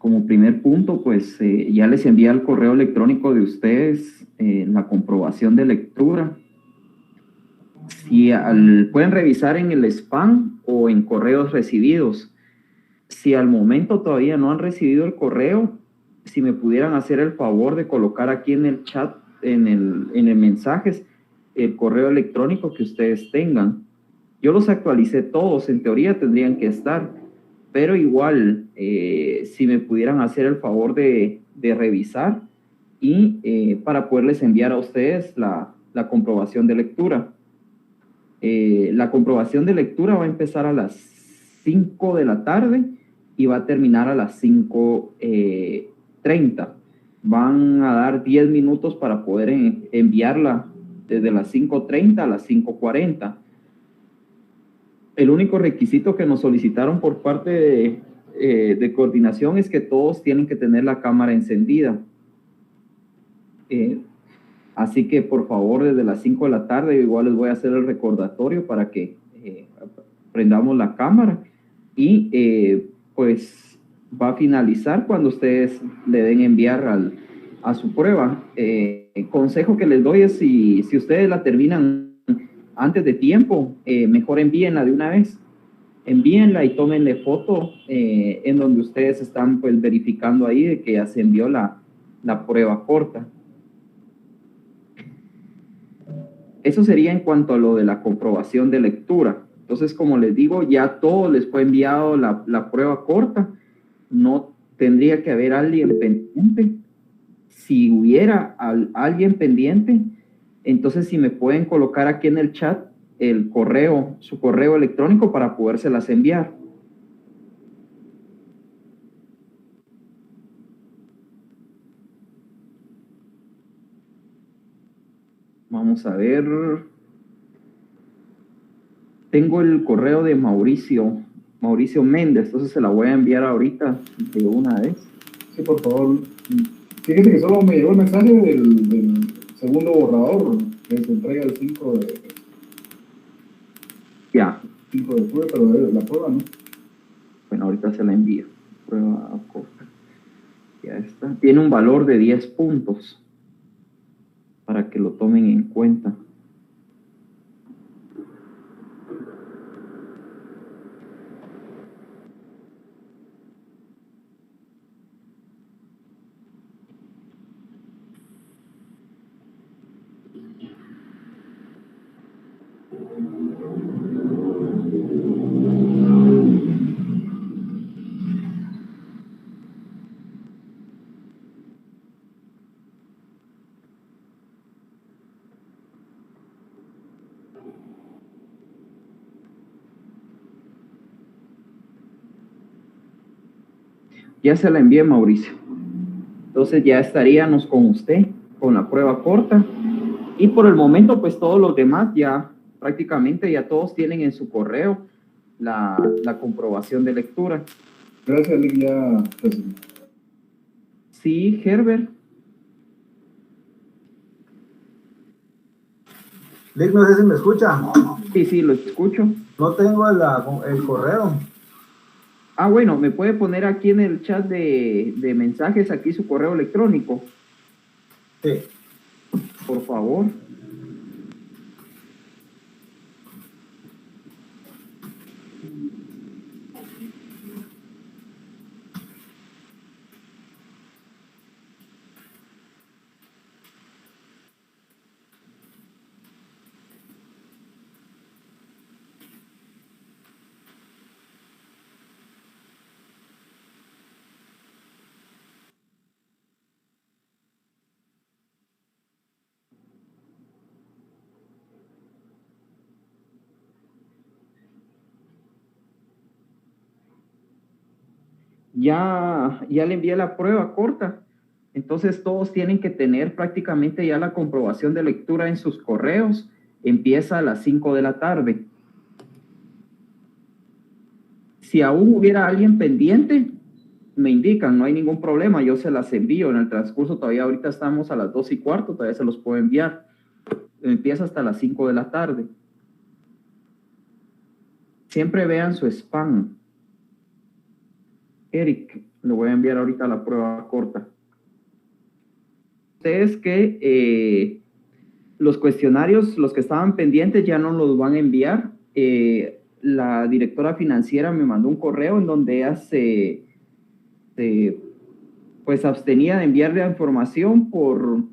como primer punto, pues ya les envié al correo electrónico de ustedes la comprobación de lectura. Si pueden revisar en el spam o en correos recibidos. Si al momento todavía no han recibido el correo, si me pudieran hacer el favor de colocar aquí en el chat, en el mensajes, el correo electrónico que ustedes tengan. Yo los actualicé todos, en teoría tendrían que estar, pero igual, si me pudieran hacer el favor de revisar y para poderles enviar a ustedes la comprobación de lectura. La comprobación de lectura va a empezar a las 5 de la tarde y va a terminar a las 5:30. Van a dar 10 minutos para poder enviarla desde las 5:30 a las 5:40. El único requisito que nos solicitaron por parte de coordinación es que todos tienen que tener la cámara encendida. Así que por favor, desde las 5 de la tarde, igual les voy a hacer el recordatorio para que prendamos la cámara y pues va a finalizar cuando ustedes le den enviar a su prueba. El consejo que les doy es si ustedes la terminan antes de tiempo, mejor envíenla de una vez. Envíenla y tómenle foto en donde ustedes están pues verificando ahí de que ya se envió la prueba corta. Eso sería en cuanto a lo de la comprobación de lectura. Entonces, como les digo, ya todo les fue enviado la prueba corta. No tendría que haber alguien pendiente. Si hubiera alguien pendiente, entonces si me pueden colocar aquí en el chat el correo, su correo electrónico para podérselas enviar. Vamos a ver. Tengo el correo de Mauricio Méndez, entonces se la voy a enviar ahorita de una vez. Sí, por favor. Fíjese que solo me llegó el mensaje del segundo borrador que se entrega el 5 de... Ya. 5 de octubre, pero de la prueba, ¿no? Bueno, ahorita se la envío. Prueba corta. Ya está. Tiene un valor de 10 puntos para que lo tomen en cuenta. Ya se la envié, Mauricio. Entonces ya estaríamos con usted, con la prueba corta. Y por el momento, pues todos los demás ya prácticamente ya todos tienen en su correo la comprobación de lectura. Gracias, Lick, ya. Sí, Herbert. Lick, no sé si me escucha. Sí, lo escucho. No tengo el correo. Ah, bueno, me puede poner aquí en el chat de mensajes aquí su correo electrónico. Sí. Por favor. Ya le envié la prueba corta. Entonces todos tienen que tener prácticamente ya la comprobación de lectura en sus correos. Empieza a las 5 de la tarde. Si aún hubiera alguien pendiente, me indican, no hay ningún problema, yo se las envío en el transcurso. Todavía ahorita estamos a las 2:15, todavía se los puedo enviar. Empieza hasta las 5 de la tarde. Siempre vean su spam. Eric, le voy a enviar ahorita la prueba corta. Ustedes que los cuestionarios, los que estaban pendientes, ya no los van a enviar. La directora financiera me mandó un correo en donde ella pues abstenía de enviar la información por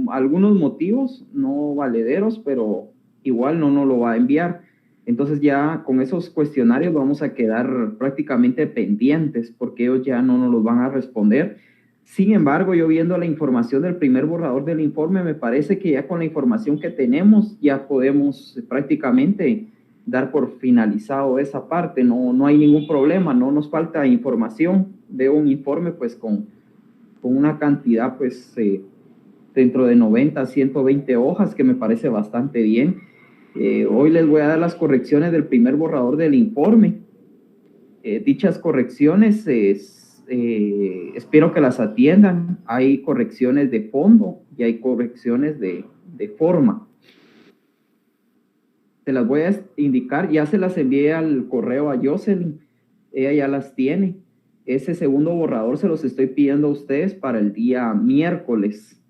algunos motivos no valederos, pero igual no nos lo va a enviar. Entonces ya con esos cuestionarios vamos a quedar prácticamente pendientes porque ellos ya no nos los van a responder. Sin embargo, yo viendo la información del primer borrador del informe, me parece que ya con la información que tenemos ya podemos prácticamente dar por finalizado esa parte. No hay ningún problema, no nos falta información. Veo un informe pues con una cantidad pues dentro de 90 a 120 hojas que me parece bastante bien. Hoy les voy a dar las correcciones del primer borrador del informe. Dichas correcciones espero que las atiendan. Hay correcciones de fondo y hay correcciones de forma. Se las voy a indicar, ya se las envié al correo a Jocelyn, ella ya las tiene. Ese segundo borrador se los estoy pidiendo a ustedes para el día miércoles,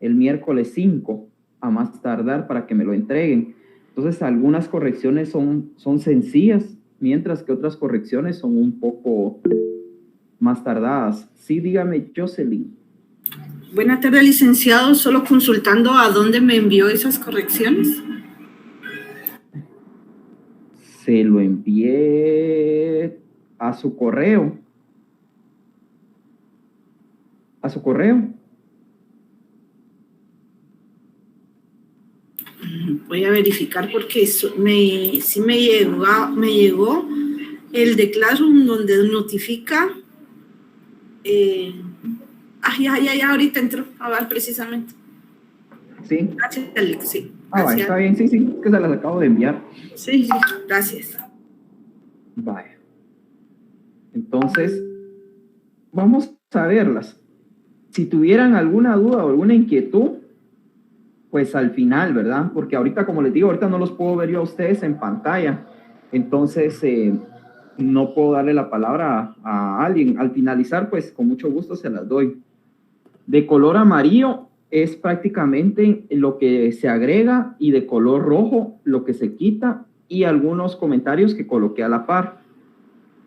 el miércoles 5, a más tardar, para que me lo entreguen. Entonces, algunas correcciones son sencillas, mientras que otras correcciones son un poco más tardadas. Sí, dígame, Jocelyn. Buenas tardes, licenciado. Solo consultando a dónde me envió esas correcciones. Se lo envié a su correo. ¿A su correo? Voy a verificar porque sí me llegó el de Classroom donde notifica. Ya, ahorita entró a ver precisamente. Sí. Gracias, Alex, sí. Vale, está bien, sí, que se las acabo de enviar. Sí, gracias. Vale. Entonces, vamos a verlas. Si tuvieran alguna duda o alguna inquietud, pues al final, ¿verdad? Porque ahorita, como les digo, ahorita no los puedo ver yo a ustedes en pantalla. Entonces, no puedo darle la palabra a alguien. Al finalizar, pues con mucho gusto se las doy. De color amarillo es prácticamente lo que se agrega y de color rojo lo que se quita y algunos comentarios que coloqué a la par.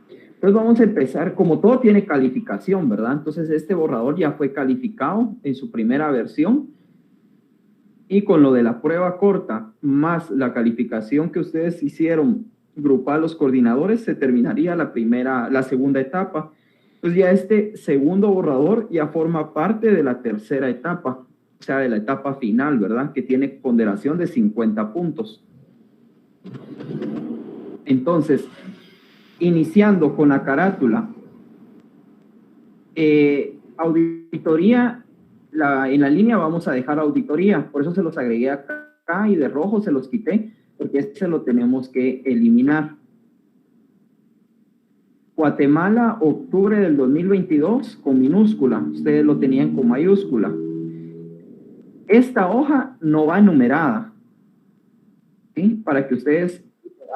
Entonces vamos a empezar, como todo tiene calificación, ¿verdad? Entonces este borrador ya fue calificado en su primera versión y con lo de la prueba corta más la calificación que ustedes hicieron grupal los coordinadores, se terminaría la segunda etapa. Entonces ya este segundo borrador ya forma parte de la tercera etapa, o sea, de la etapa final, ¿verdad? Que tiene ponderación de 50 puntos. Entonces, iniciando con la carátula, auditoría, en la línea vamos a dejar auditoría, por eso se los agregué acá y de rojo se los quité, porque este lo tenemos que eliminar. Guatemala, octubre del 2022, con minúscula, ustedes lo tenían con mayúscula. Esta hoja no va numerada, ¿sí? Para que ustedes,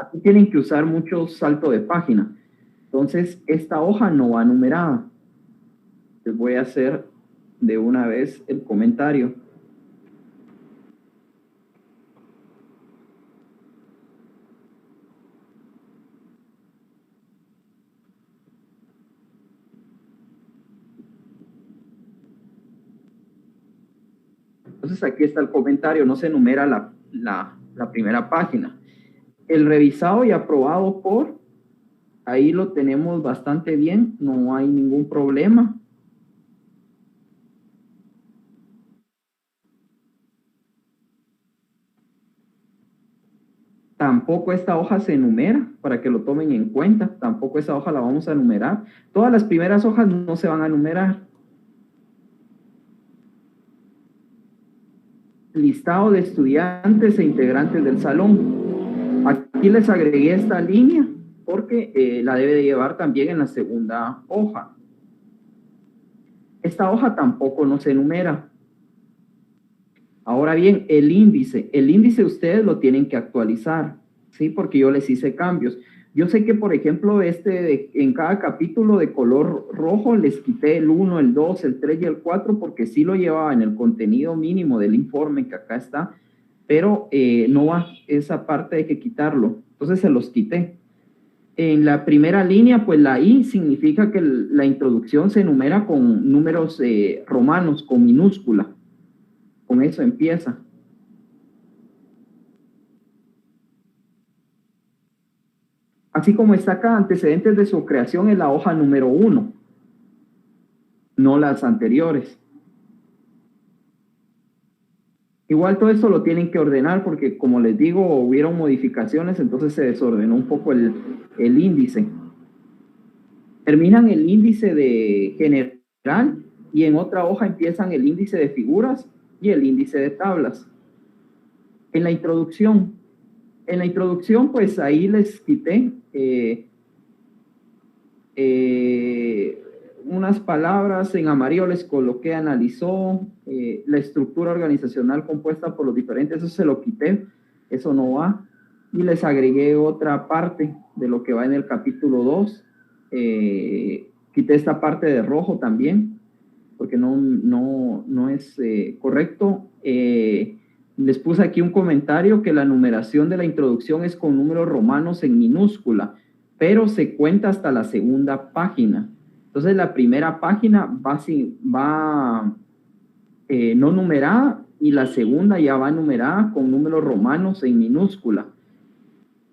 aquí tienen que usar mucho salto de página. Entonces, esta hoja no va numerada. Les voy a hacer de una vez el comentario. Entonces, aquí está el comentario, no se numera la primera página. El revisado y aprobado por, ahí lo tenemos bastante bien, no hay ningún problema. Tampoco esta hoja se enumera, para que lo tomen en cuenta, tampoco esa hoja la vamos a enumerar. Todas las primeras hojas no se van a enumerar. Listado de estudiantes e integrantes del salón. Aquí les agregué esta línea porque la debe de llevar también en la segunda hoja. Esta hoja tampoco no se enumera. Ahora bien, el índice ustedes lo tienen que actualizar, ¿sí? Porque yo les hice cambios. Yo sé que, por ejemplo, en cada capítulo de color rojo les quité el 1, el 2, el 3 y el 4 porque sí lo llevaba en el contenido mínimo del informe que acá está, pero no va esa parte, hay que quitarlo. Entonces se los quité. En la primera línea, pues la I significa que la introducción se enumera con números romanos, con minúscula. Con eso empieza. Así como está acá, antecedentes de su creación en la hoja número 1, no las anteriores. Igual todo esto lo tienen que ordenar porque, como les digo, hubieron modificaciones, entonces se desordenó un poco el índice. Terminan el índice de general y en otra hoja empiezan el índice de figuras y el índice de tablas. En la introducción, pues ahí les quité unas palabras, en amarillo les coloqué analizó, la estructura organizacional compuesta por los diferentes, eso se lo quité, eso no va, y les agregué otra parte de lo que va en el capítulo 2, quité esta parte de rojo también, porque no es correcto. Les puse aquí un comentario que la numeración de la introducción es con números romanos en minúscula, pero se cuenta hasta la segunda página. Entonces la primera página va no numerada y la segunda ya va numerada con números romanos en minúscula.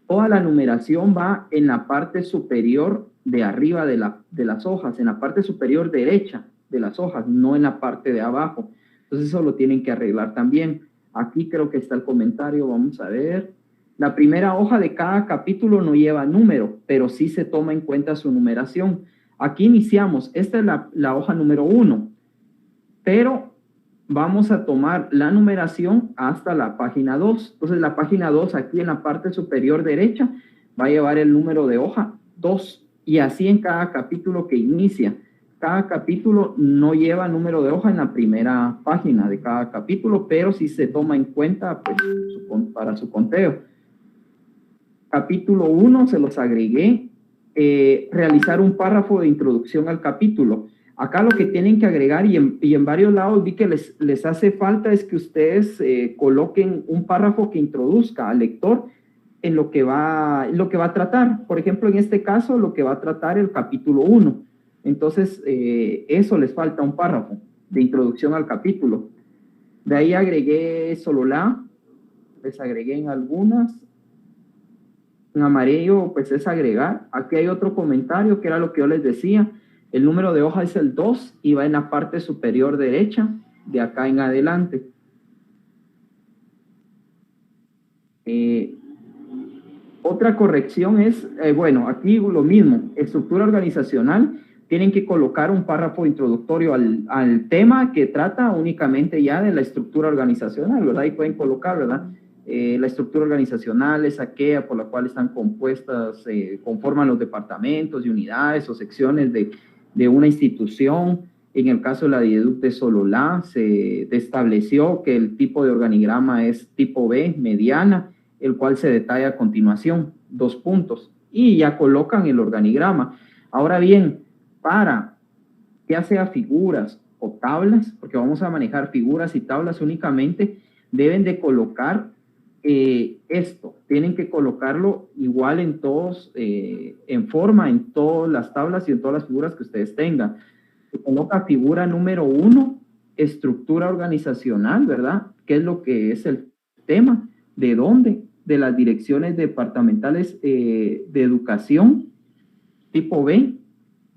Toda la numeración va en la parte superior de arriba de las hojas, en la parte superior derecha de las hojas, no en la parte de abajo. Entonces eso lo tienen que arreglar también. Aquí creo que está el comentario, vamos a ver. La primera hoja de cada capítulo no lleva número, pero sí se toma en cuenta su numeración. Aquí iniciamos, esta es la hoja número 1, pero vamos a tomar la numeración hasta la página 2. Entonces la página 2 aquí en la parte superior derecha va a llevar el número de hoja 2 y así en cada capítulo que inicia. Cada capítulo no lleva número de hoja en la primera página de cada capítulo, pero sí se toma en cuenta pues, para su conteo. Capítulo 1 se los agregué. Realizar un párrafo de introducción al capítulo. Acá lo que tienen que agregar, y en varios lados vi que les hace falta, es que ustedes coloquen un párrafo que introduzca al lector en lo que va a tratar. Por ejemplo, en este caso, lo que va a tratar el capítulo 1. Entonces, eso les falta, un párrafo de introducción al capítulo. De ahí agregué solo les agregué en algunas. En amarillo, pues es agregar. Aquí hay otro comentario que era lo que yo les decía. El número de hoja es el 2 y va en la parte superior derecha, de acá en adelante. Otra corrección es, bueno, aquí lo mismo, estructura organizacional. Tienen que colocar un párrafo introductorio al tema que trata únicamente ya de la estructura organizacional, ¿verdad? Y pueden colocar, ¿verdad? La estructura organizacional es aquella por la cual están compuestas, conforman los departamentos y unidades o secciones de una institución. En el caso de la DIEDUC de Sololá, se estableció que el tipo de organigrama es tipo B, mediana, el cual se detalla a continuación, 2 puntos, y ya colocan el organigrama. Ahora bien, para ya sea figuras o tablas, porque vamos a manejar figuras y tablas únicamente, deben de colocar esto, tienen que colocarlo igual en todos, en forma, en todas las tablas y en todas las figuras que ustedes tengan. Se coloca figura número 1, estructura organizacional, ¿verdad? ¿Qué es lo que es el tema? ¿De dónde? De las direcciones departamentales de educación, tipo B,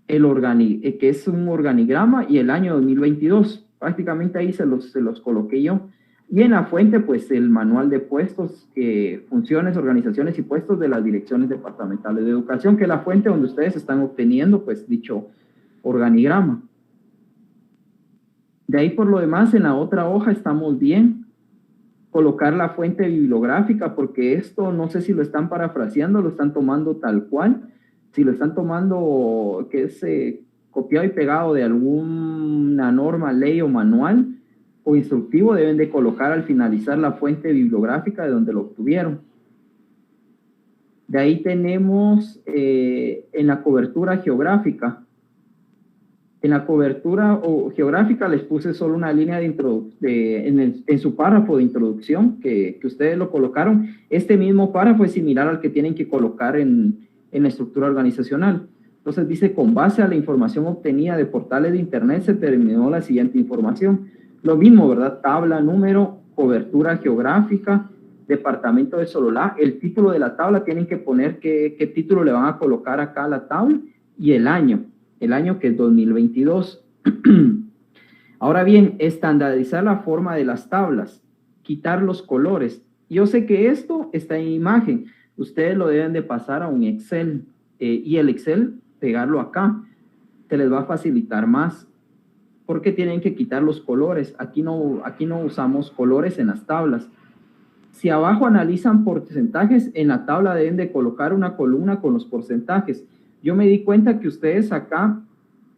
que es un organigrama, y el año 2022. Prácticamente ahí se los coloqué yo. Y en la fuente, pues el manual de puestos, funciones, organizaciones y puestos de las direcciones departamentales de educación, que es la fuente donde ustedes están obteniendo, pues, dicho organigrama. De ahí, por lo demás, en la otra hoja estamos bien. Colocar la fuente bibliográfica, porque esto no sé si lo están parafraseando, lo están tomando tal cual. Si lo están tomando, que es copiado y pegado de alguna norma, ley o manual o instructivo, deben de colocar al finalizar la fuente bibliográfica de donde lo obtuvieron. De ahí tenemos en la cobertura geográfica. En la cobertura geográfica les puse solo una línea en su párrafo de introducción que ustedes lo colocaron. Este mismo párrafo es similar al que tienen que colocar en la estructura organizacional. Entonces dice, con base a la información obtenida de portales de internet se determinó la siguiente información. Lo mismo, ¿verdad? Tabla, número, cobertura geográfica, departamento de Sololá. El título de la tabla tienen que poner qué título le van a colocar acá a la tabla y el año que es 2022. Ahora bien, estandarizar la forma de las tablas, quitar los colores. Yo sé que esto está en imagen. Ustedes lo deben de pasar a un Excel y el Excel pegarlo acá. Se les va a facilitar más porque tienen que quitar los colores. Aquí no usamos colores en las tablas. Si abajo analizan porcentajes, en la tabla deben de colocar una columna con los porcentajes. Yo me di cuenta que ustedes acá,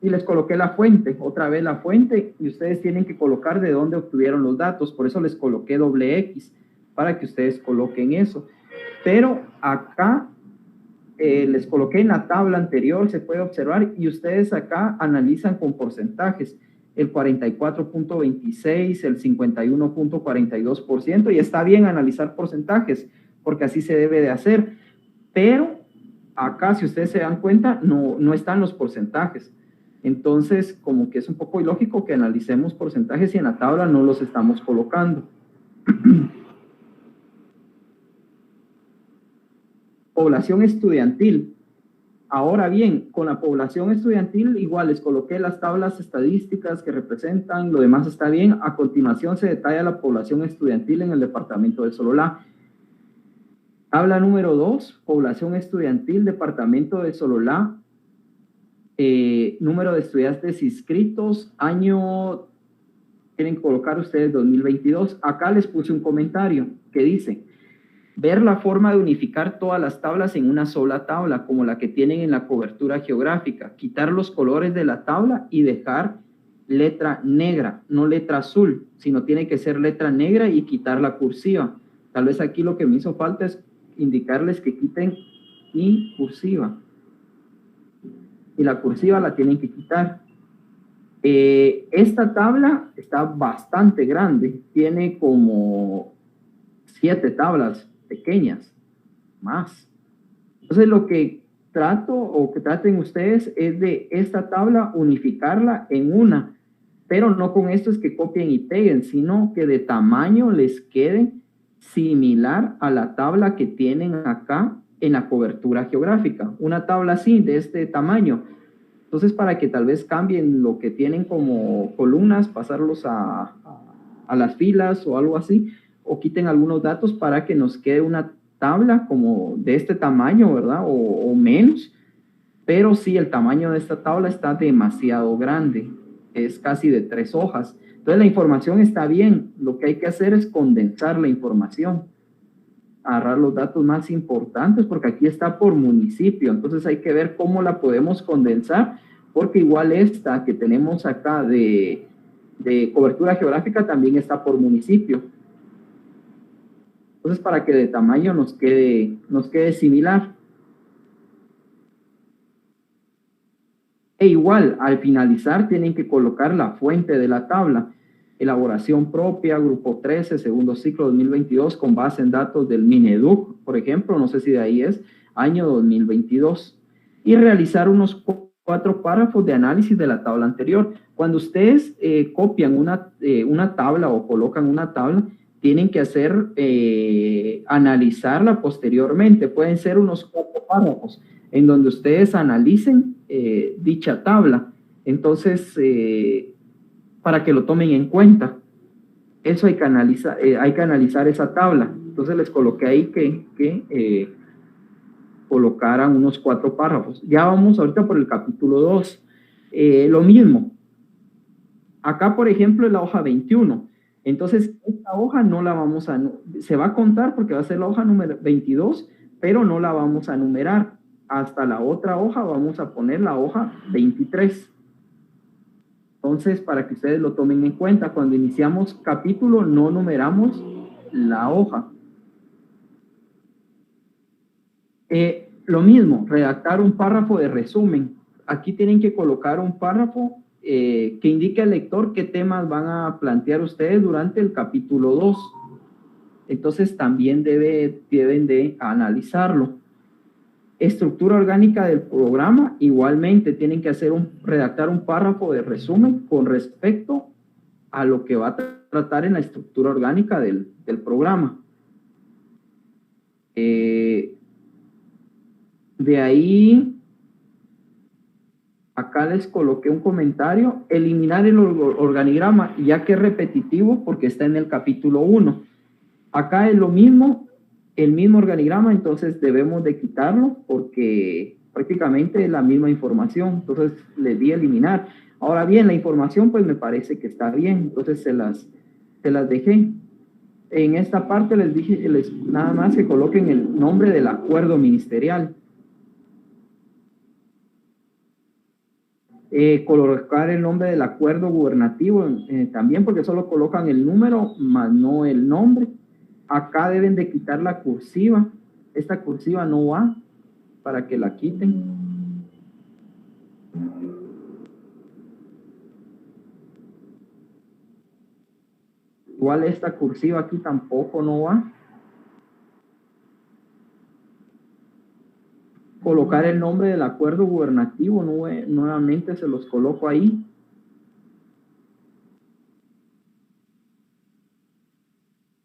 y les coloqué la fuente, otra vez la fuente, y ustedes tienen que colocar de dónde obtuvieron los datos. Por eso les coloqué $X, para que ustedes coloquen eso. Pero acá les coloqué en la tabla anterior, se puede observar, y ustedes acá analizan con porcentajes. El 44.26, el 51.42%, y está bien analizar porcentajes, porque así se debe de hacer. Pero acá, si ustedes se dan cuenta, no están los porcentajes. Entonces, como que es un poco ilógico que analicemos porcentajes y en la tabla no los estamos colocando. Población estudiantil. Ahora bien, con la población estudiantil, igual les coloqué las tablas estadísticas que representan, lo demás está bien. A continuación se detalla la población estudiantil en el departamento de Sololá. Tabla número 2, población estudiantil, departamento de Sololá, número de estudiantes inscritos, año, tienen que colocar ustedes 2022. Acá les puse un comentario que dice, ver la forma de unificar todas las tablas en una sola tabla, como la que tienen en la cobertura geográfica, quitar los colores de la tabla y dejar letra negra, no letra azul, sino tiene que ser letra negra y quitar la cursiva. Tal vez aquí lo que me hizo falta es indicarles que quiten y cursiva. Y la cursiva la tienen que quitar. Esta tabla está bastante grande, tiene como 7 tablas pequeñas, más. Entonces lo que trato o que traten ustedes es de esta tabla unificarla en una, pero no con esto es que copien y peguen, sino que de tamaño les quede similar a la tabla que tienen acá en la cobertura geográfica. Una tabla así, de este tamaño. Entonces, para que tal vez cambien lo que tienen como columnas, pasarlos a las filas o algo así, o quiten algunos datos para que nos quede una tabla como de este tamaño, ¿verdad? O menos. Pero sí, el tamaño de esta tabla está demasiado grande. Es casi de 3 hojas. Entonces, la información está bien. Lo que hay que hacer es condensar la información. Agarrar los datos más importantes, porque aquí está por municipio. Entonces, hay que ver cómo la podemos condensar, porque igual esta que tenemos acá de cobertura geográfica también está por municipio. Entonces, para que de tamaño nos quede similar. E igual, al finalizar, tienen que colocar la fuente de la tabla. Elaboración propia, grupo 13, segundo ciclo 2022, con base en datos del Mineduc, por ejemplo, no sé si de ahí es, año 2022. Y realizar unos 4 párrafos de análisis de la tabla anterior. Cuando ustedes copian una tabla o colocan una tabla, tienen que analizarla posteriormente. Pueden ser unos 4 párrafos en donde ustedes analicen dicha tabla. Entonces, para que lo tomen en cuenta. Eso hay que analizar esa tabla. Entonces les coloqué ahí que colocaran unos 4 párrafos. Ya vamos ahorita por el capítulo 2. Lo mismo. Acá, por ejemplo, es la hoja 21. Entonces, esta hoja no la vamos a... Se va a contar porque va a ser la hoja número 22, pero no la vamos a numerar. Hasta la otra hoja vamos a poner la hoja 23. Entonces, para que ustedes lo tomen en cuenta, cuando iniciamos capítulo no numeramos la hoja. Lo mismo, redactar un párrafo de resumen. Aquí tienen que colocar un párrafo que indique al lector qué temas van a plantear ustedes durante el capítulo 2. Entonces también deben de analizarlo. Estructura orgánica del programa, igualmente tienen que redactar un párrafo de resumen con respecto a lo que va a tratar en la estructura orgánica del programa. De ahí, acá les coloqué un comentario, eliminar el organigrama, ya que es repetitivo porque está en el capítulo 1. Acá es lo mismo, el mismo organigrama, entonces debemos de quitarlo porque prácticamente es la misma información, entonces les di eliminar. Ahora bien, la información pues me parece que está bien, entonces se las dejé. En esta parte les dije nada más que coloquen el nombre del acuerdo ministerial. Colocar el nombre del acuerdo gubernativo también, porque solo colocan el número más no el nombre. Acá deben de quitar la cursiva. Esta cursiva no va, para que la quiten. Igual esta cursiva aquí tampoco no va. Colocar el nombre del acuerdo gubernativo, nuevamente se los coloco ahí.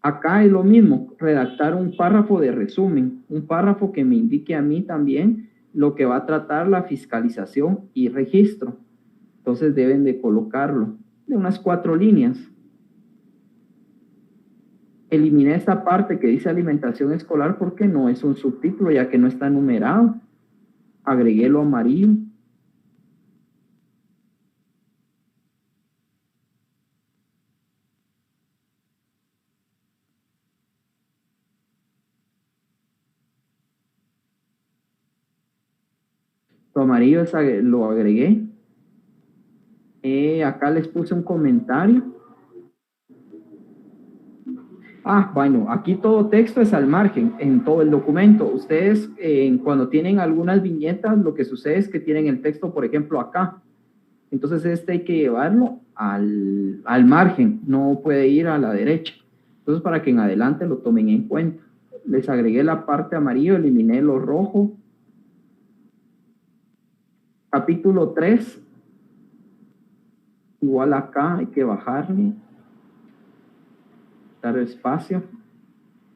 Acá es lo mismo, redactar un párrafo de resumen, un párrafo que me indique a mí también lo que va a tratar la fiscalización y registro. Entonces deben de colocarlo de unas 4 líneas. Eliminé esta parte que dice alimentación escolar porque no es un subtítulo, ya que no está numerado. Agregué lo amarillo. Lo amarillo lo agregué. Acá les puse un comentario. Bueno, aquí todo texto es al margen, en todo el documento. Ustedes, cuando tienen algunas viñetas, lo que sucede es que tienen el texto, por ejemplo, acá. Entonces, hay que llevarlo al margen, no puede ir a la derecha. Entonces, para que en adelante lo tomen en cuenta. Les agregué la parte amarillo, eliminé lo rojo. Capítulo 3. Igual acá hay que bajarle. Dar espacio.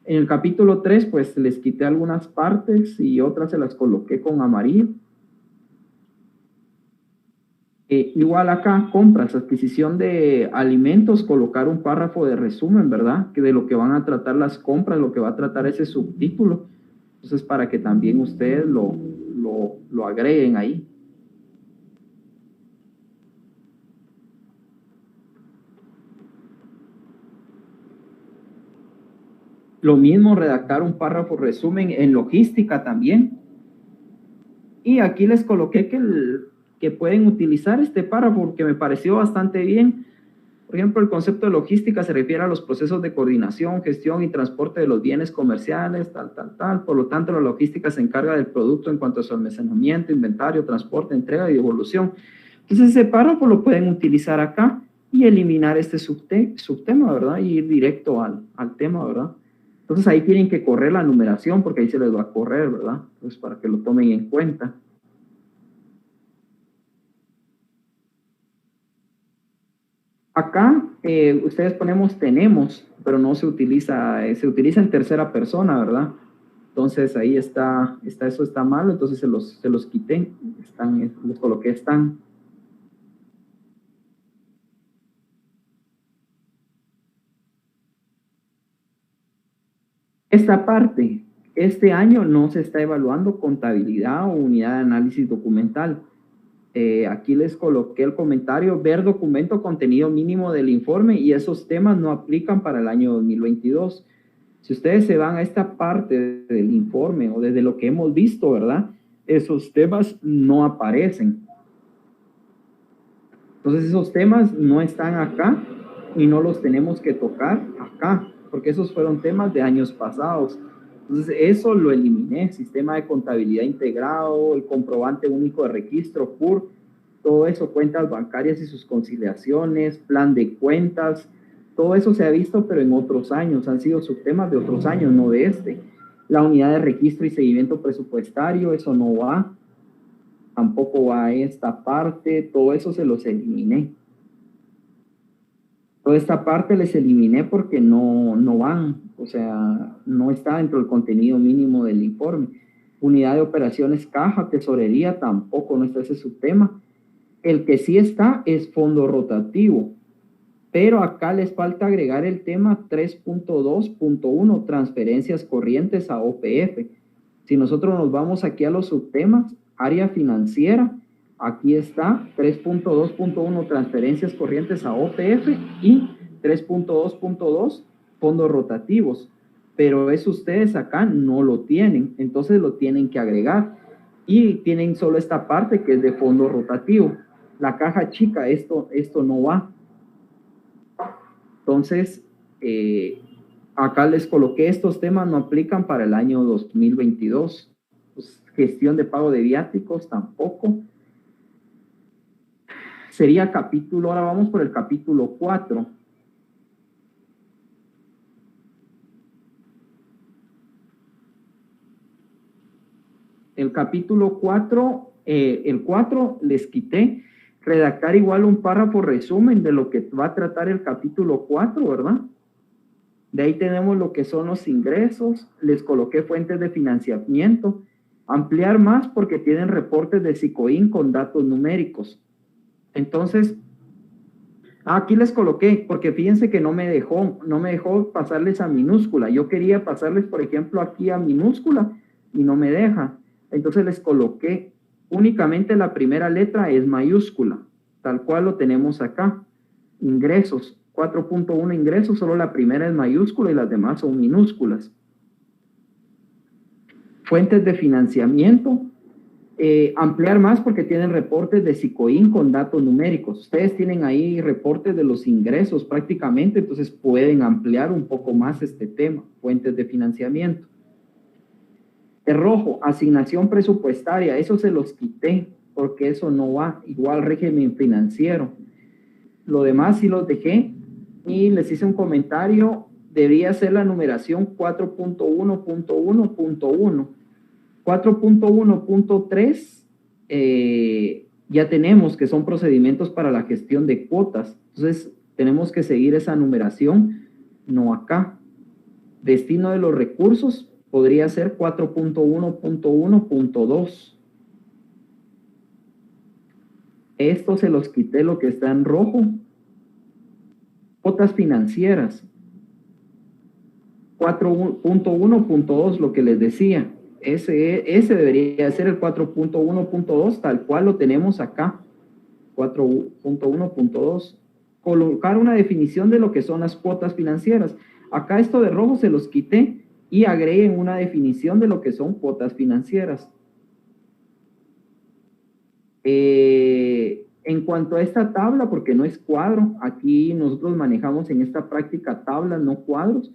En el capítulo 3, pues les quité algunas partes y otras se las coloqué con amarillo. Igual acá, compras, adquisición de alimentos, colocar un párrafo de resumen, ¿verdad? Que de lo que van a tratar las compras, lo que va a tratar ese subtítulo. Entonces, para que también ustedes lo agreguen ahí. Lo mismo, redactar un párrafo resumen en logística también. Y aquí les coloqué que pueden utilizar este párrafo porque me pareció bastante bien. Por ejemplo, el concepto de logística se refiere a los procesos de coordinación, gestión y transporte de los bienes comerciales, tal. Por lo tanto, la logística se encarga del producto en cuanto a su almacenamiento, inventario, transporte, entrega y devolución. Entonces, ese párrafo lo pueden utilizar acá y eliminar este subtema, ¿verdad? Y ir directo al tema, ¿verdad? Entonces, ahí tienen que correr la numeración porque ahí se les va a correr, ¿verdad? Entonces, para que lo tomen en cuenta. Acá, ustedes tenemos, pero no se utiliza en tercera persona, ¿verdad? Entonces, ahí eso está mal, entonces se los quité, les coloqué están. Esta parte, este año no se está evaluando contabilidad o unidad de análisis documental. Aquí les coloqué el comentario, ver documento contenido mínimo del informe y esos temas no aplican para el año 2022. Si ustedes se van a esta parte del informe o desde lo que hemos visto, ¿verdad? Esos temas no aparecen. Entonces esos temas no están acá y no los tenemos que tocar acá, porque esos fueron temas de años pasados. Entonces, eso lo eliminé, sistema de contabilidad integrado, el comprobante único de registro, PUR, todo eso, cuentas bancarias y sus conciliaciones, plan de cuentas, todo eso se ha visto, pero en otros años, han sido subtemas de otros años, no de este. La unidad de registro y seguimiento presupuestario, eso no va, tampoco va a esta parte, todo eso se los eliminé. Toda esta parte les eliminé porque no van, o sea, no está dentro del contenido mínimo del informe. Unidad de operaciones, caja, tesorería, tampoco no está ese subtema. El que sí está es fondo rotativo, pero acá les falta agregar el tema 3.2.1, transferencias corrientes a OPF. Si nosotros nos vamos aquí a los subtemas, área financiera, aquí está 3.2.1 transferencias corrientes a OPF y 3.2.2 fondos rotativos, pero eso ustedes acá no lo tienen, entonces lo tienen que agregar y tienen solo esta parte que es de fondo rotativo. La caja chica, esto no va. Entonces, acá les coloqué estos temas, no aplican para el año 2022. Pues, gestión de pago de viáticos tampoco. Sería capítulo, ahora vamos por el capítulo 4. El capítulo 4, el 4 les quité, redactar igual un párrafo resumen de lo que va a tratar el capítulo 4, ¿verdad? De ahí tenemos lo que son los ingresos, les coloqué fuentes de financiamiento, ampliar más porque tienen reportes de SICOIN con datos numéricos. Entonces, aquí les coloqué, porque fíjense que no me dejó pasarles a minúscula. Yo quería pasarles, por ejemplo, aquí a minúscula y no me deja. Entonces les coloqué únicamente la primera letra es mayúscula, tal cual lo tenemos acá. Ingresos, 4.1 ingresos, solo la primera es mayúscula y las demás son minúsculas. Fuentes de financiamiento, ampliar más porque tienen reportes de SICOIN con datos numéricos. Ustedes tienen ahí reportes de los ingresos prácticamente, entonces pueden ampliar un poco más este tema, fuentes de financiamiento. De rojo, asignación presupuestaria, eso se los quité porque eso no va, igual régimen financiero. Lo demás sí los dejé y les hice un comentario, debería ser la numeración 4.1.1.1. 4.1.3 ya tenemos que son procedimientos para la gestión de cuotas, entonces tenemos que seguir esa numeración, no acá. Destino de los recursos podría ser 4.1.1.2. Esto se los quité, lo que está en rojo. Cuotas financieras 4.1.2, lo que les decía. Ese debería ser el 4.1.2, tal cual lo tenemos acá. 4.1.2. Colocar una definición de lo que son las cuotas financieras. Acá esto de rojo se los quité y agreguen una definición de lo que son cuotas financieras. En cuanto a esta tabla, porque no es cuadro, aquí nosotros manejamos en esta práctica tablas, no cuadros.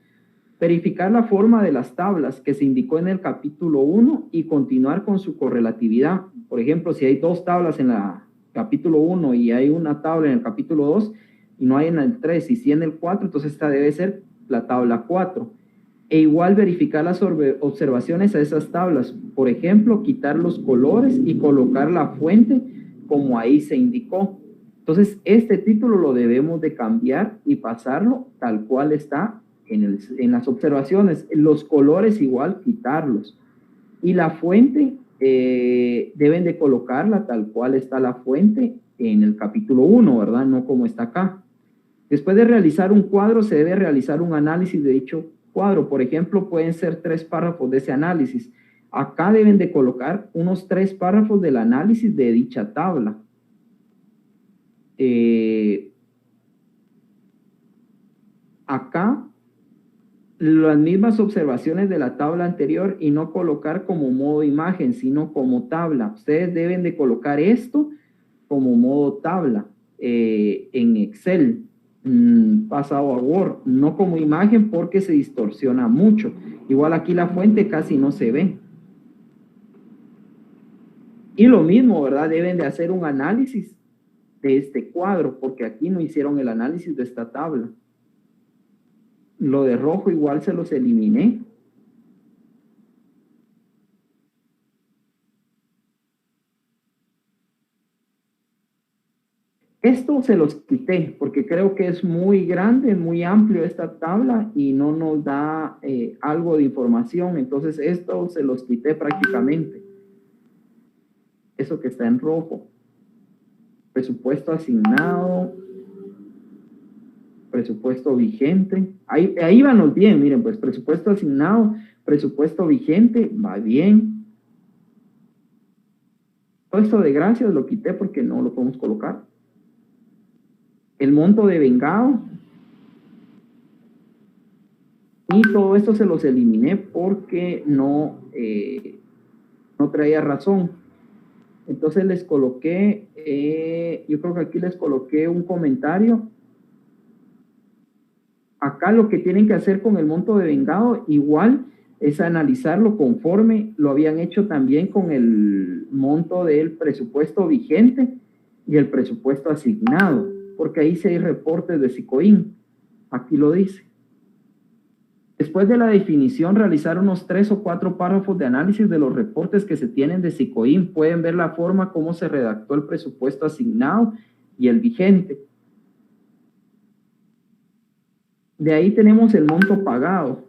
Verificar la forma de las tablas que se indicó en el capítulo 1 y continuar con su correlatividad. Por ejemplo, si hay dos tablas en el capítulo 1 y hay una tabla en el capítulo 2 y no hay en el 3 y sí en el 4, entonces esta debe ser la tabla 4. E igual verificar las observaciones a esas tablas. Por ejemplo, quitar los colores y colocar la fuente como ahí se indicó. Entonces, este título lo debemos de cambiar y pasarlo tal cual está en las observaciones. Los colores igual quitarlos. Y la fuente deben de colocarla tal cual está la fuente en el capítulo 1, ¿verdad? No como está acá. Después de realizar un cuadro, se debe realizar un análisis de dicho cuadro. Por ejemplo, pueden ser 3 párrafos de ese análisis. Acá deben de colocar unos 3 párrafos del análisis de dicha tabla. Acá, las mismas observaciones de la tabla anterior y no colocar como modo imagen, sino como tabla. Ustedes deben de colocar esto como modo tabla en Excel. pasado a Word, no como imagen porque se distorsiona mucho. Igual aquí la fuente casi no se ve. Y lo mismo, ¿verdad? Deben de hacer un análisis de este cuadro, porque aquí no hicieron el análisis de esta tabla. Lo de rojo igual se los eliminé. Esto se los quité porque creo que es muy grande, muy amplio esta tabla y no nos da algo de información. Entonces esto se los quité prácticamente. Eso que está en rojo. Presupuesto asignado. Presupuesto vigente. Ahí vamos bien, miren, pues presupuesto asignado, presupuesto vigente, va bien. Todo esto de gracias lo quité porque no lo podemos colocar. El monto de vengado. Y todo esto se los eliminé porque no traía razón. Entonces les coloqué, yo creo que aquí les coloqué un comentario. Acá lo que tienen que hacer con el monto de vengado igual es analizarlo conforme lo habían hecho también con el monto del presupuesto vigente y el presupuesto asignado, porque ahí sí hay reportes de SICOIN. Aquí lo dice. Después de la definición, realizar unos 3 o 4 párrafos de análisis de los reportes que se tienen de SICOIN. Pueden ver la forma como se redactó el presupuesto asignado y el vigente. De ahí tenemos el monto pagado.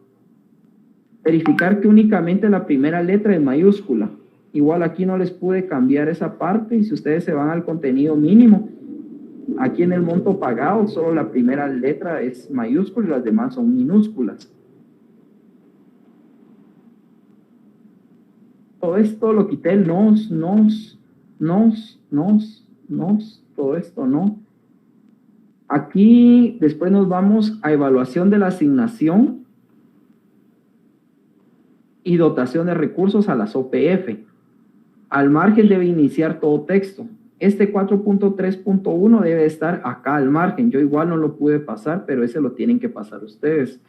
Verificar que únicamente la primera letra es mayúscula. Igual aquí no les pude cambiar esa parte y si ustedes se van al contenido mínimo, aquí en el monto pagado solo la primera letra es mayúscula y las demás son minúsculas. Todo esto lo quité, el nos, todo esto no. Aquí después nos vamos a evaluación de la asignación y dotación de recursos a las OPF. Al margen debe iniciar todo texto. Este 4.3.1 debe estar acá al margen. Yo igual no lo pude pasar, pero ese lo tienen que pasar ustedes.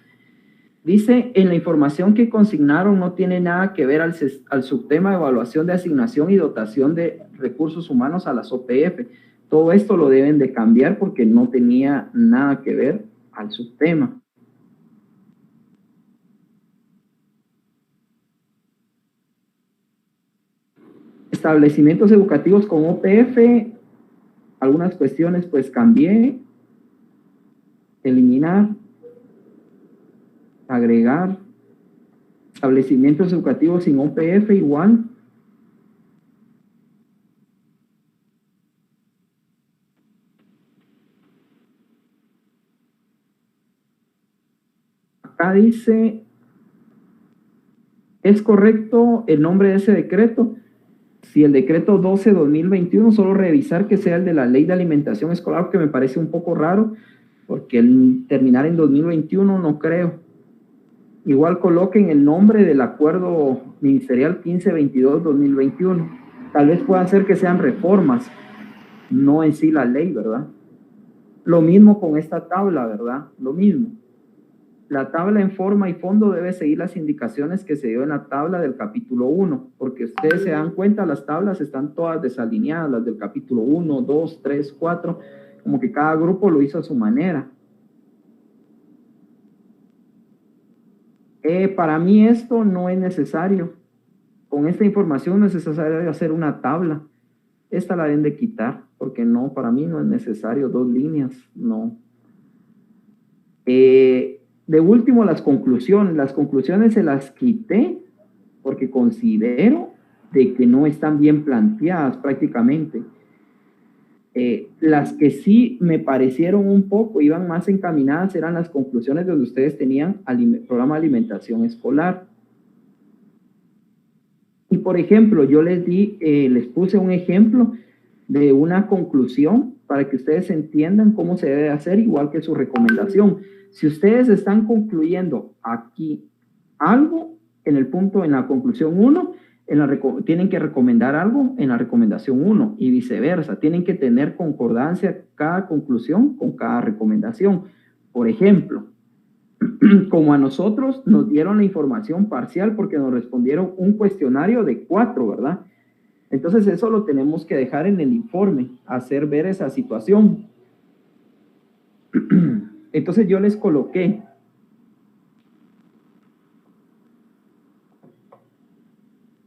Dice, en la información que consignaron no tiene nada que ver al subtema de evaluación de asignación y dotación de recursos humanos a las OPF. Todo esto lo deben de cambiar porque no tenía nada que ver al subtema. Establecimientos educativos con OPF, algunas cuestiones pues cambié, eliminar, agregar, establecimientos educativos sin OPF igual. Acá dice, ¿es correcto el nombre de ese decreto? Si el decreto 12-2021, solo revisar que sea el de la ley de alimentación escolar, que me parece un poco raro, porque el terminar en 2021 no creo. Igual coloquen el nombre del acuerdo ministerial 1522-2021. Tal vez puedan ser que sean reformas, no en sí la ley, ¿verdad? Lo mismo con esta tabla, ¿verdad? Lo mismo. La tabla en forma y fondo debe seguir las indicaciones que se dio en la tabla del capítulo 1, porque ustedes se dan cuenta, las tablas están todas desalineadas, las del capítulo 1, 2, 3, 4, como que cada grupo lo hizo a su manera. Para mí esto no es necesario. Con esta información no es necesario hacer una tabla. Esta la deben de quitar, porque no, para mí no es necesario 2 líneas, no. De último, las conclusiones. Las conclusiones se las quité porque considero de que no están bien planteadas prácticamente. Las que sí me parecieron un poco, iban más encaminadas, eran las conclusiones donde ustedes tenían programa de alimentación escolar. Y por ejemplo, yo les puse un ejemplo de una conclusión para que ustedes entiendan cómo se debe hacer, igual que su recomendación. Si ustedes están concluyendo aquí algo en el punto, en la conclusión 1, tienen que recomendar algo en la recomendación 1 y viceversa. Tienen que tener concordancia cada conclusión con cada recomendación. Por ejemplo, como a nosotros nos dieron la información parcial porque nos respondieron un cuestionario de 4, ¿verdad? Entonces eso lo tenemos que dejar en el informe, hacer ver esa situación. Entonces yo les coloqué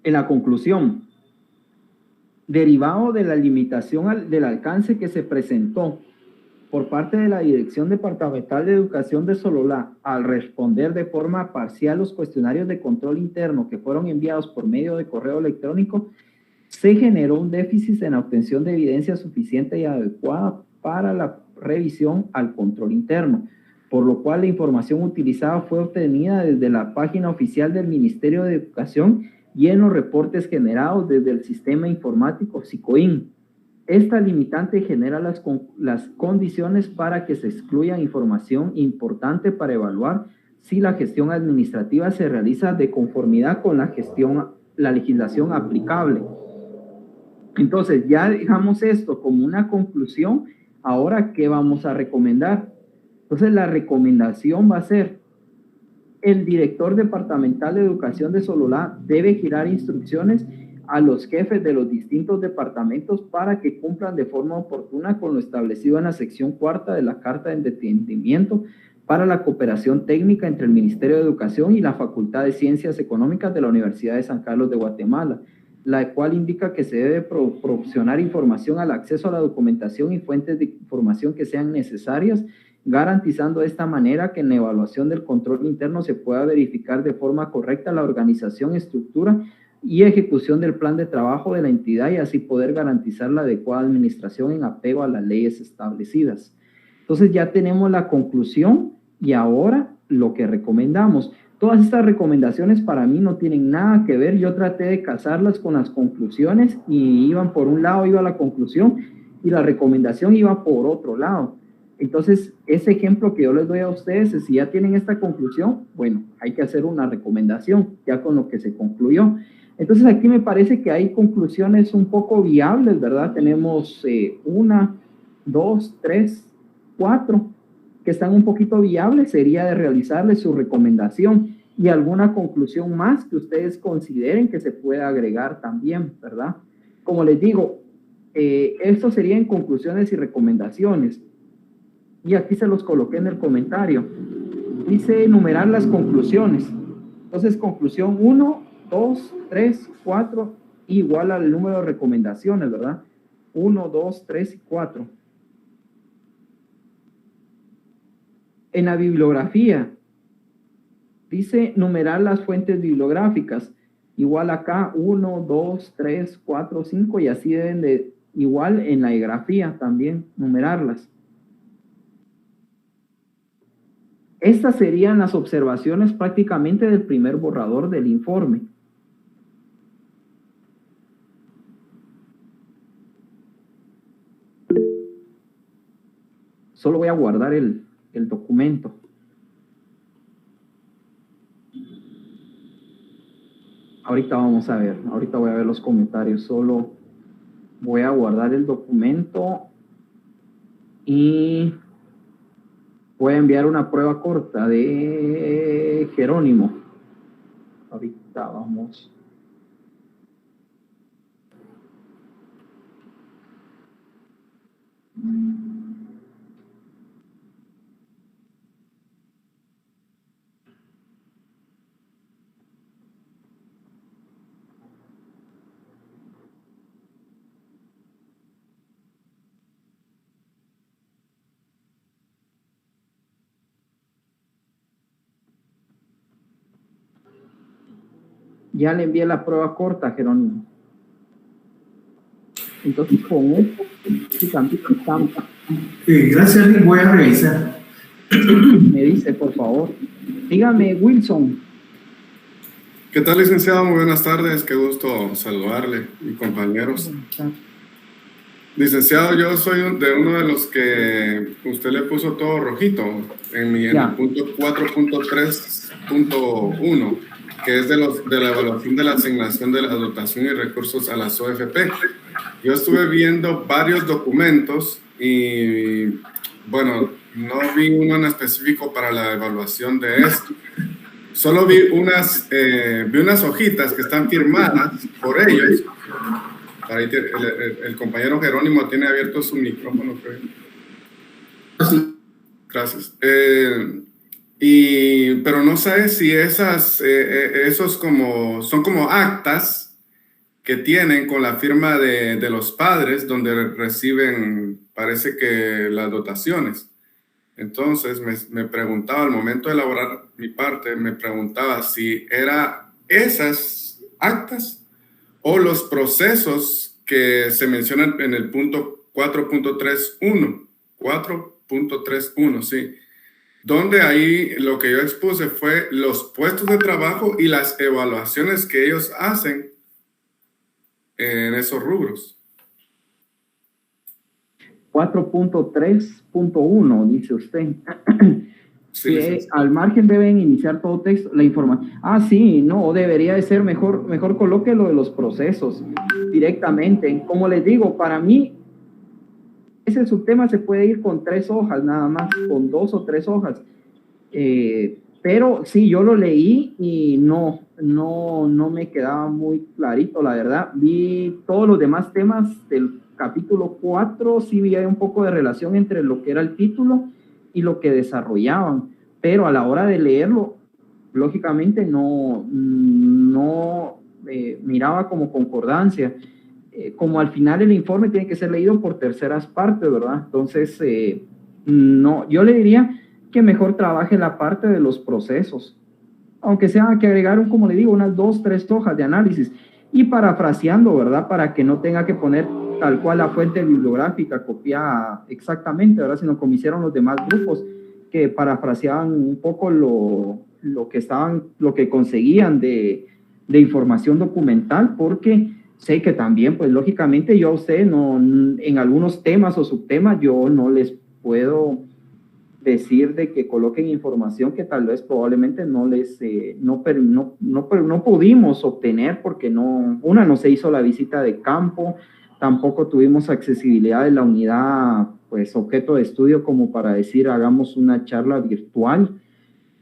en la conclusión, derivado de la limitación del alcance que se presentó por parte de la Dirección Departamental de Educación de Sololá al responder de forma parcial los cuestionarios de control interno que fueron enviados por medio de correo electrónico, se generó un déficit en la obtención de evidencia suficiente y adecuada para la revisión al control interno, por lo cual la información utilizada fue obtenida desde la página oficial del Ministerio de Educación y en los reportes generados desde el sistema informático SICOIN. Esta limitante genera las condiciones para que se excluya información importante para evaluar si la gestión administrativa se realiza de conformidad con la legislación aplicable. Entonces, ya dejamos esto como una conclusión. Ahora, ¿qué vamos a recomendar? Entonces, la recomendación va a ser: el director departamental de educación de Sololá debe girar instrucciones a los jefes de los distintos departamentos para que cumplan de forma oportuna con lo establecido en la sección 4 de la Carta de Entendimiento para la cooperación técnica entre el Ministerio de Educación y la Facultad de Ciencias Económicas de la Universidad de San Carlos de Guatemala, la cual indica que se debe proporcionar información al acceso a la documentación y fuentes de información que sean necesarias, garantizando de esta manera que en la evaluación del control interno se pueda verificar de forma correcta la organización, estructura y ejecución del plan de trabajo de la entidad y así poder garantizar la adecuada administración en apego a las leyes establecidas. Entonces ya tenemos la conclusión y ahora lo que recomendamos. Todas estas recomendaciones para mí no tienen nada que ver. Yo traté de casarlas con las conclusiones y iban por un lado, iba la conclusión y la recomendación iba por otro lado. Entonces, ese ejemplo que yo les doy a ustedes es: si ya tienen esta conclusión, bueno, hay que hacer una recomendación ya con lo que se concluyó. Entonces, aquí me parece que hay conclusiones un poco viables, ¿verdad? Tenemos 1, 2, 3, 4 que están un poquito viables. Sería de realizarles su recomendación y alguna conclusión más que ustedes consideren que se pueda agregar también, ¿verdad? Como les digo, esto sería en conclusiones y recomendaciones. Y aquí se los coloqué en el comentario. Dice enumerar las conclusiones. Entonces, conclusión 1, 2, 3, 4, igual al número de recomendaciones, ¿verdad? 1, 2, 3 y 4. En la bibliografía, dice numerar las fuentes bibliográficas. Igual acá, 1, 2, 3, 4, 5 y así deben de, igual en la grafía también, numerarlas. Estas serían las observaciones prácticamente del primer borrador del informe. Solo voy a guardar el documento. Ahorita vamos a ver, ahorita voy a ver los comentarios. Solo voy a guardar el documento y voy a enviar una prueba corta de Jerónimo. Ahorita vamos. Ya le envié la prueba corta, Jerónimo. Entonces, con esto, sí, también estamos. Gracias, Rick. Voy a revisar. Me dice, por favor. Dígame, Wilson. ¿Qué tal, licenciado? Muy buenas tardes. Qué gusto saludarle y compañeros. Licenciado, yo soy de uno de los que usted le puso todo rojito en el punto 4.3.1. que es de la evaluación de la asignación de la dotación y recursos a las OFP. Yo estuve viendo varios documentos y, bueno, no vi uno en específico para la evaluación de esto. Solo vi unas hojitas que están firmadas por ellos. El compañero Jerónimo tiene abierto su micrófono, creo. Gracias. Pero no sé si esos son como actas que tienen con la firma de los padres donde reciben, parece que las dotaciones. Entonces me preguntaba, al momento de elaborar mi parte, me preguntaba si era esas actas o los procesos que se mencionan en el punto 4.31, sí. Donde ahí lo que yo expuse fue los puestos de trabajo y las evaluaciones que ellos hacen en esos rubros. 4.3.1, dice usted. Sí, que al margen deben iniciar todo texto, la información. Sí, no, debería de ser mejor coloque lo de los procesos directamente. Como les digo, para mí, ese subtema se puede ir con 3 hojas nada más, con 2 o 3 hojas. Pero sí, yo lo leí y no me quedaba muy clarito, la verdad. Vi todos los demás temas del capítulo 4, sí vi un poco de relación entre lo que era el título y lo que desarrollaban, pero a la hora de leerlo, lógicamente no miraba como concordancia. Como al final el informe tiene que ser leído por terceras partes, ¿verdad? Entonces, no, yo le diría que mejor trabaje la parte de los procesos, aunque sea que agregaron, como le digo, unas 2, 3 hojas de análisis y parafraseando, ¿verdad? Para que no tenga que poner tal cual la fuente bibliográfica copiada exactamente, ¿verdad? Sino como hicieron los demás grupos que parafraseaban un poco lo que conseguían de información documental, porque sé que también, pues lógicamente yo a ustedes en algunos temas o subtemas yo no les puedo decir de que coloquen información que tal vez probablemente no pudimos obtener porque no se hizo la visita de campo, tampoco tuvimos accesibilidad de la unidad, pues objeto de estudio como para decir hagamos una charla virtual,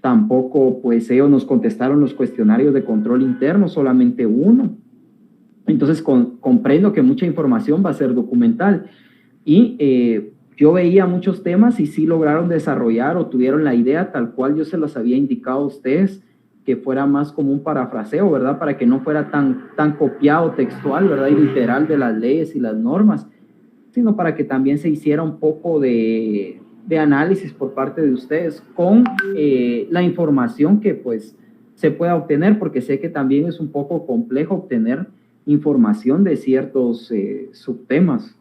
tampoco pues ellos nos contestaron los cuestionarios de control interno, solamente uno. Entonces comprendo que mucha información va a ser documental y yo veía muchos temas y sí lograron desarrollar o tuvieron la idea tal cual yo se los había indicado a ustedes, que fuera más como un parafraseo, ¿verdad? Para que no fuera tan copiado textual, ¿verdad? Y literal de las leyes y las normas, sino para que también se hiciera un poco de análisis por parte de ustedes con la información que pues se pueda obtener, porque sé que también es un poco complejo obtener información de ciertos subtemas.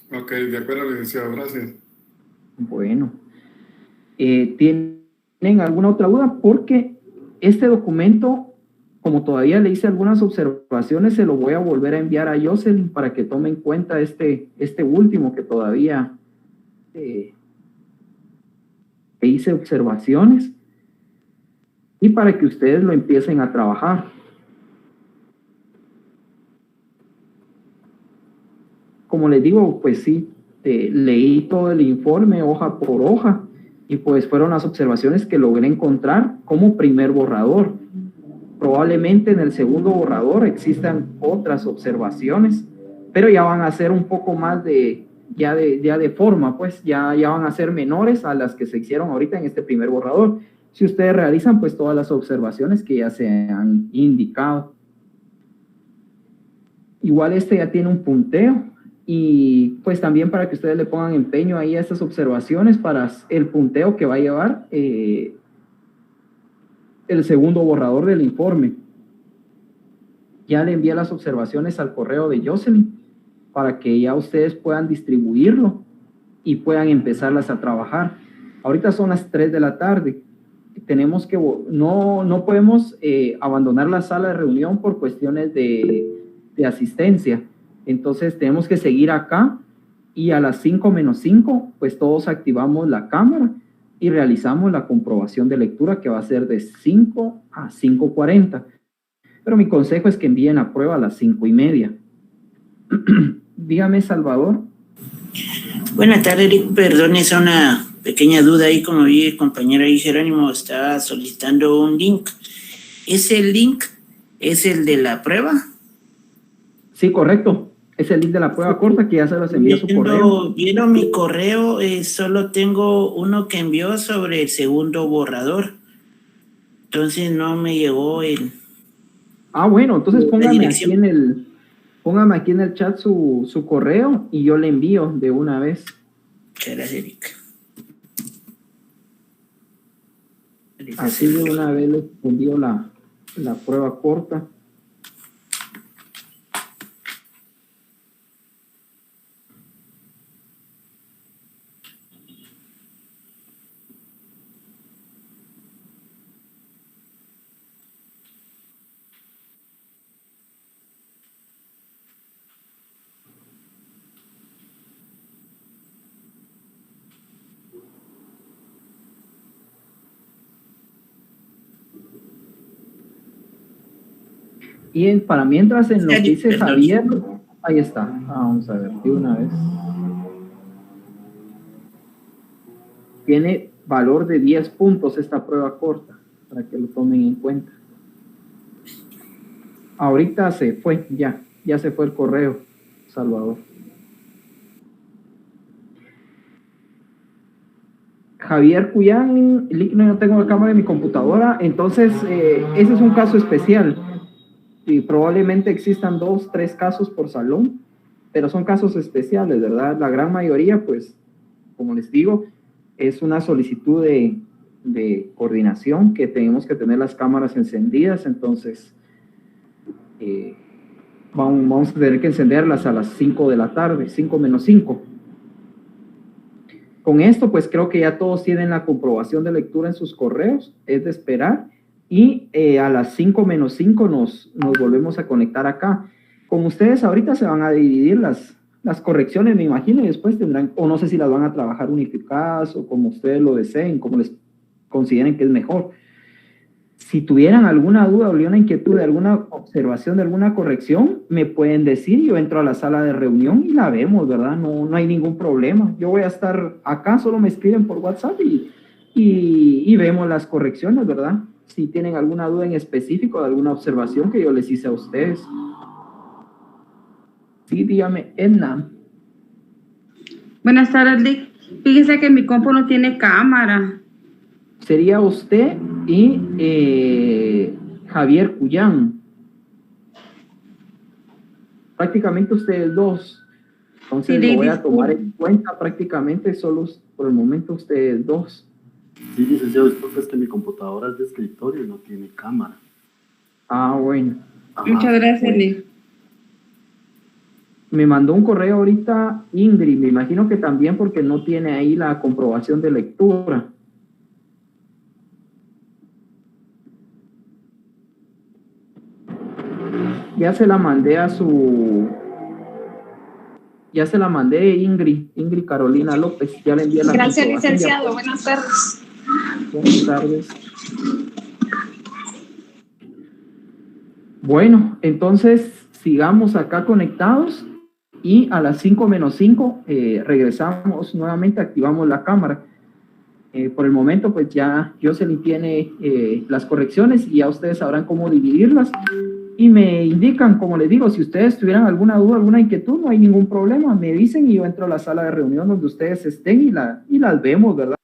Ok, de acuerdo, licenciado, gracias. Bueno, ¿tienen alguna otra duda? Porque este documento, como todavía le hice algunas observaciones, se lo voy a volver a enviar a Jocelyn para que tome en cuenta este último que todavía hice observaciones y para que ustedes lo empiecen a trabajar. Como les digo, pues sí, leí todo el informe hoja por hoja y pues fueron las observaciones que logré encontrar como primer borrador. Probablemente en el segundo borrador existan otras observaciones, pero ya van a ser un poco más de forma, pues ya van a ser menores a las que se hicieron ahorita en este primer borrador. Si ustedes realizan pues todas las observaciones que ya se han indicado. Igual este ya tiene un punteo. Y pues también para que ustedes le pongan empeño ahí a estas observaciones para el punteo que va a llevar el segundo borrador del informe. Ya le envié las observaciones al correo de Jocelyn para que ya ustedes puedan distribuirlo y puedan empezarlas a trabajar. Ahorita son las 3 de la tarde. Tenemos que, no podemos abandonar la sala de reunión por cuestiones de asistencia. Entonces tenemos que seguir acá y a las 5 menos 5 pues todos activamos la cámara y realizamos la comprobación de lectura, que va a ser de 5 a 5:40. Pero mi consejo es que envíen la prueba a las 5:30. Dígame, Salvador. Buenas tardes, Eric. Perdón, es una pequeña duda ahí, como vi el compañero ahí, Jerónimo, estaba solicitando un link. ¿Ese link es el de la prueba? Sí, correcto. Es el link de la prueba corta que ya se los envió a su correo. Vieron mi correo, solo tengo uno que envió sobre el segundo borrador. Entonces no me llegó el... Ah, bueno, entonces póngame aquí en el chat su correo y yo le envío de una vez. Muchas gracias, Eric. Así de una vez les envío la prueba corta. Y para mientras en lo que dice Javier, ahí está. Vamos a ver, de una vez. Tiene valor de 10 puntos esta prueba corta, para que lo tomen en cuenta. Ahorita se fue, ya se fue el correo, Salvador. Javier Cuyán, no tengo la cámara de mi computadora, entonces ese es un caso especial. Y probablemente existan 2, 3 casos por salón, pero son casos especiales, ¿verdad? La gran mayoría, pues, como les digo, es una solicitud de coordinación que tenemos que tener las cámaras encendidas, entonces vamos a tener que encenderlas a las 5 de la tarde, 5 menos 5. Con esto, pues creo que ya todos tienen la comprobación de lectura en sus correos, es de esperar. Y a las 5 menos 5 nos volvemos a conectar acá. Como ustedes ahorita se van a dividir las correcciones, me imagino, y después tendrán, o no sé si las van a trabajar unificadas o como ustedes lo deseen, como les consideren que es mejor. Si tuvieran alguna duda o alguna inquietud de alguna observación, de alguna corrección, me pueden decir, yo entro a la sala de reunión y la vemos, ¿verdad? No hay ningún problema. Yo voy a estar acá, solo me escriben por WhatsApp y vemos las correcciones, ¿verdad? Si tienen alguna duda en específico, de alguna observación que yo les hice a ustedes. Sí, dígame, Edna. Buenas tardes, Lick. Fíjese que mi compu no tiene cámara. Sería usted y Javier Cuyán. Prácticamente ustedes dos. Entonces Sí, lo voy a tomar en cuenta prácticamente solo por el momento ustedes dos. Sí, licenciado, disculpe, es que mi computadora es de escritorio y no tiene cámara. Ah, bueno. Ajá. Muchas gracias, Lick. Me mandó un correo ahorita Ingrid, me imagino que también porque no tiene ahí la comprobación de lectura. Ya se la mandé Ingrid Carolina López, ya le envié la Gracias, comprobación. licenciado. Buenas tardes. Buenas tardes. Bueno, entonces sigamos acá conectados y a las 5 menos 5 regresamos nuevamente, activamos la cámara. Por el momento, pues ya Jocelyn tiene las correcciones y ya ustedes sabrán cómo dividirlas. Y me indican, como les digo, si ustedes tuvieran alguna duda, alguna inquietud, no hay ningún problema, me dicen y yo entro a la sala de reunión donde ustedes estén y las vemos, ¿verdad?